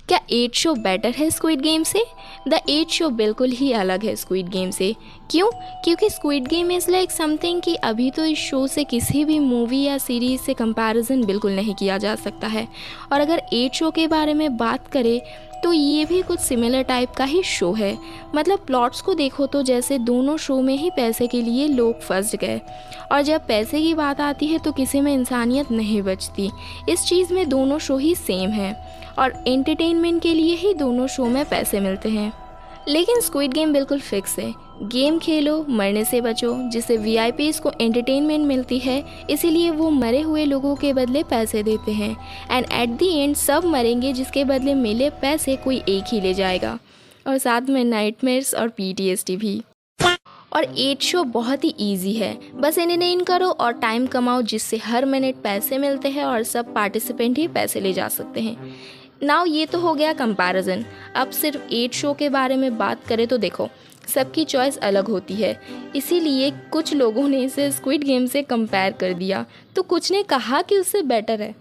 क्या 8 show better है squid game से? द 8 शो बिल्कुल ही अलग है स्क्विड गेम से। क्यों? क्योंकि squid game is like something कि अभी तो इस शो से किसी भी मूवी या सीरीज़ से कंपैरिजन बिल्कुल नहीं किया जा सकता है। और अगर 8 शो के बारे में बात करें तो ये भी कुछ सिमिलर टाइप का ही शो है। मतलब प्लॉट्स को देखो तो जैसे दोनों शो में ही पैसे के लिए लोग फंस गए, और जब पैसे की बात आती है तो किसी में इंसानियत नहीं बचती। इस चीज़ में दोनों शो ही सेम हैं और एंटरटेनमेंट के लिए ही दोनों शो में पैसे मिलते हैं। लेकिन स्क्विड गेम बिल्कुल फिक्स है। गेम खेलो, मरने से बचो, जिससे वीआईपीज़ को एंटरटेनमेंट मिलती है, इसीलिए वो मरे हुए लोगों के बदले पैसे देते हैं। एंड एट दी एंड सब मरेंगे, जिसके बदले मिले पैसे कोई एक ही ले जाएगा, और साथ में नाइटमेयर्स और पीटीएसडी भी। और 8 शो बहुत ही ईजी है, बस एंटरटेन करो और टाइम कमाओ, जिससे हर मिनट पैसे मिलते हैं और सब पार्टिसिपेंट ही पैसे ले जा सकते हैं। नाउ ये तो हो गया कंपैरिजन। अब सिर्फ 8 शो के बारे में बात करें तो देखो, सबकी चॉइस अलग होती है, इसीलिए कुछ लोगों ने इसे स्क्विड गेम से कंपेयर कर दिया, तो कुछ ने कहा कि उससे बेटर है।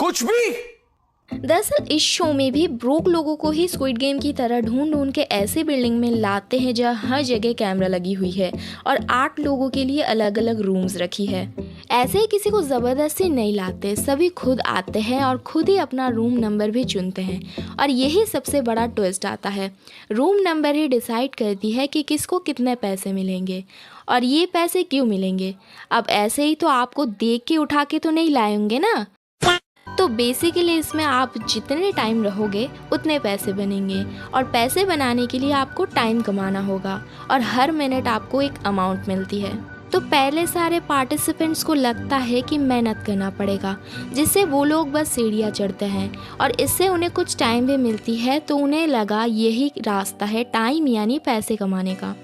कुछ भी। दरअसल इस शो में भी ब्रोक लोगों को ही स्क्विड गेम की तरह ढूंढ ढूंढ के ऐसी बिल्डिंग में लाते हैं जहाँ हर जगह कैमरा लगी हुई है और 8 लोगों के लिए अलग अलग रूम्स रखी है। ऐसे ही किसी को ज़बरदस्ती नहीं लाते, सभी खुद आते हैं और खुद ही अपना रूम नंबर भी चुनते हैं। और यही सबसे बड़ा ट्विस्ट आता है, रूम नंबर ही डिसाइड करती है कि किसको कितने पैसे मिलेंगे और ये पैसे क्यों मिलेंगे। अब ऐसे ही तो आपको देख के उठा के तो नहीं लाएंगे ना। तो बेसिकली इसमें आप जितने टाइम रहोगे उतने पैसे बनेंगे, और पैसे बनाने के लिए आपको टाइम कमाना होगा और हर मिनट आपको एक अमाउंट मिलती है। तो पहले सारे पार्टिसिपेंट्स को लगता है कि मेहनत करना पड़ेगा, जिससे वो लोग बस सीढ़ियाँ चढ़ते हैं और इससे उन्हें कुछ टाइम भी मिलती है, तो उन्हें लगा यही रास्ता है टाइम यानी पैसे कमाने का।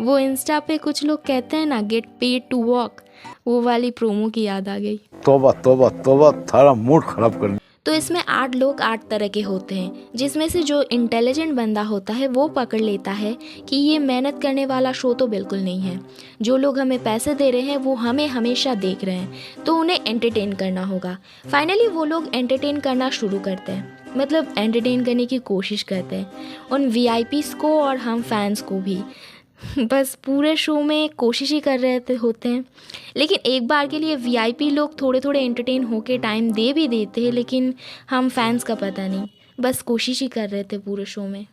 वो इंस्टा पे कुछ लोग कहते हैं ना, गेट पेड टू वॉक, वो वाली प्रोमो की याद आ गई। तोबा तोबा तोबा, थारा मूड खराब कर। तो इसमें 8 लोग 8 तरह के होते हैं, जिसमें से जो इंटेलिजेंट बंदा होता है वो पकड़ लेता है कि ये मेहनत करने वाला शो तो बिल्कुल नहीं है। जो लोग हमें पैसे दे रहे हैं वो हमें हमेशा देख रहे हैं, तो उन्हें एंटरटेन करना होगा। फाइनली वो लोग एंटरटेन करना शुरू करते हैं, मतलब एंटरटेन करने की कोशिश करते हैं उन वीआईपीज़ को और हम फैंस को भी। बस पूरे शो में कोशिश ही कर रहे होते हैं, लेकिन एक बार के लिए वीआईपी लोग थोड़े थोड़े एंटरटेन होके टाइम दे भी देते हैं, लेकिन हम फैंस का पता नहीं, बस कोशिश ही कर रहे थे पूरे शो में।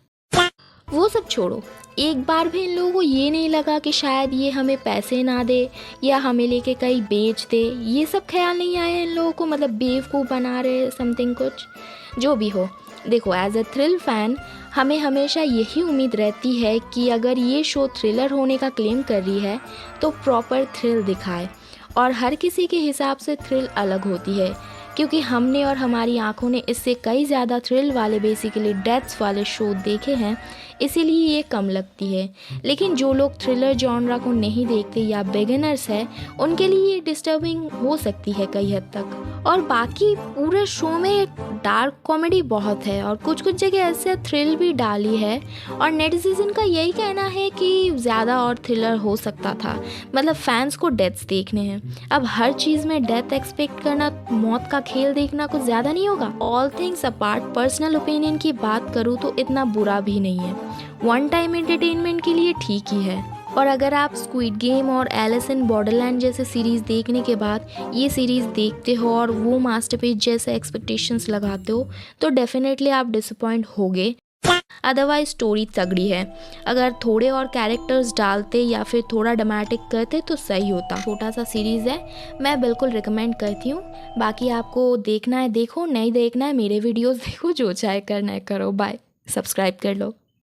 वो सब छोड़ो, एक बार भी इन लोगों को ये नहीं लगा कि शायद ये हमें पैसे ना दे या हमें लेके कहीं बेच दे, ये सब ख्याल नहीं आया इन लोगों को, मतलब बेवकूफ़ बना रहे समथिंग कुछ। जो भी हो, देखो एज अ थ्रिल फैन हमें हमेशा यही उम्मीद रहती है कि अगर ये शो थ्रिलर होने का क्लेम कर रही है तो प्रॉपर थ्रिल दिखाए, और हर किसी के हिसाब से थ्रिल अलग होती है, क्योंकि हमने और हमारी आंखों ने इससे कई ज़्यादा थ्रिल वाले बेसिकली डेथ्स वाले शो देखे हैं, इसीलिए ये कम लगती है। लेकिन जो लोग थ्रिलर जॉनरा को नहीं देखते या बिगिनर्स हैं, उनके लिए ये डिस्टर्बिंग हो सकती है कई हद तक। और बाकी पूरे शो में डार्क कॉमेडी बहुत है और कुछ कुछ जगह ऐसे थ्रिल भी डाली है, और नेटिज़न का यही कहना है कि ज़्यादा और थ्रिलर हो सकता था, मतलब फैंस को डेथ्स देखने हैं। अब हर चीज़ में डेथ एक्सपेक्ट करना, मौत का खेल देखना कुछ ज़्यादा नहीं होगा। All things apart, personal opinion की बात करूँ तो इतना बुरा भी नहीं है, वन टाइम एंटरटेनमेंट के लिए ठीक ही है। और अगर आप स्क्विड गेम और एलिस इन बॉर्डरलैंड जैसे सीरीज़ देखने के बाद ये सीरीज़ देखते हो और वो मास्टरपीस जैसे एक्सपेक्टेशंस लगाते हो तो डेफिनेटली आप डिसअपॉइंट होगे। अदरवाइज स्टोरी तगड़ी है, अगर थोड़े और कैरेक्टर्स डालते या फिर थोड़ा ड्रामेटिक करते तो सही होता। छोटा सा सीरीज़ है, मैं बिल्कुल रिकमेंड करती हूँ। बाकी आपको देखना है देखो, नहीं देखना है मेरे वीडियोस देखो, जो चाहे करना है करो। बाय, सब्सक्राइब कर लो।